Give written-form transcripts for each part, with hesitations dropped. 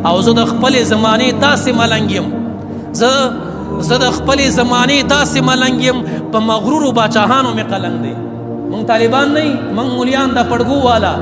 او زه د خپلې زمانې داسې ملنګ یم زه د خپلې زمانې داسې ملنګ یم په مغرورو باچاهانو مې قلنګ دی. مونږ طالبان نه یو، مونږ مولیان دا پړګو والا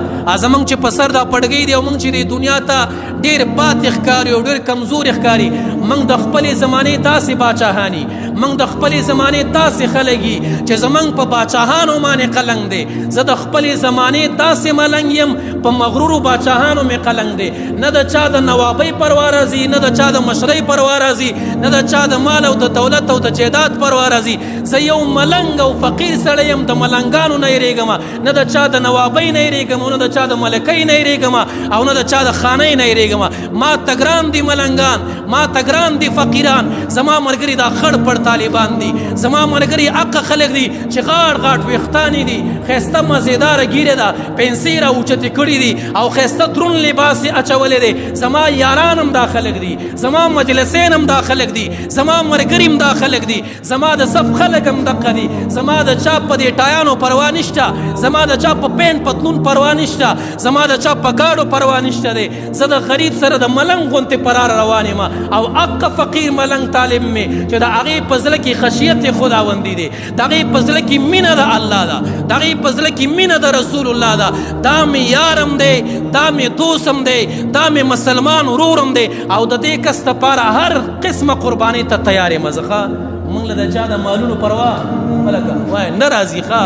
زمونږ چې په سر دا پړګی دی او مونږ چې د دنیا ته ډېر پاتې ښکاري او ډېر کمزوري ښکاري. مونږ د خپلې زمانې داسې باچاهاني، مونږ د خپلې زمانې داسې خلک یي چې زمونږ په باچاهانو باندې قلنګ دی. زه د خپلې زمانې داسې ملنګ یم په مغرورو باچاهانو مې قلنګ دی. نه د چا د نوابۍ پروا راځي، نه د چا د مشرۍ پروا راځي، نه د چا د مال او د دولت او د جیداد پروا راځي. زه یو ملنګ او فقیر سړی یم، د ملنګانو نه یریږم، نه د چا د نوابۍ نه یریږم، نه د چا د ملکۍ نه یریږم او نه د چا د خانۍ نه یریږم. ما ته ګران دي ملنګان، ما ته ګران دي فقیران. زما ملګري دا خړ پړ طالبان دي، زما ملګري حق خلک دي چې غاړ غاټ ویښتانې دي، ښایسته مزېداره ږیرې ده، پنسې را اوچتې کړي دي او ښایسته دروند لباس یې اچولی دی. زما یاران هم دا خلک دي، زما مجلسین هم دا خلک دي، زما ملګري هم دا خلک دي، زما د صف خلک هم دقه دي. زما د چا په دې ټایانو پروا نشته، زما د چا په پین پتلون پروا نشته، زما د چا په ګاډو پروا نشته دی. زه د غریب سره د ملنګ غوندې پرار روان یم او حق فقیر ملنګ طالب مې چې د هغې په زړه کې خشیت خداوندي دی، د هغې په زړه کې مینه د الله ده، د هغې په زړه کې مینه د رسول الله ده. دا مې یارم دی، دا مې دوستم دی، دا مې مسلمان ورورم دی او د دې کس دپاره هر قسمه قربانۍ ته تیار یم. زه ښه مونږ له د چا د مالونو پروا هلکه وایه نه راځي ښه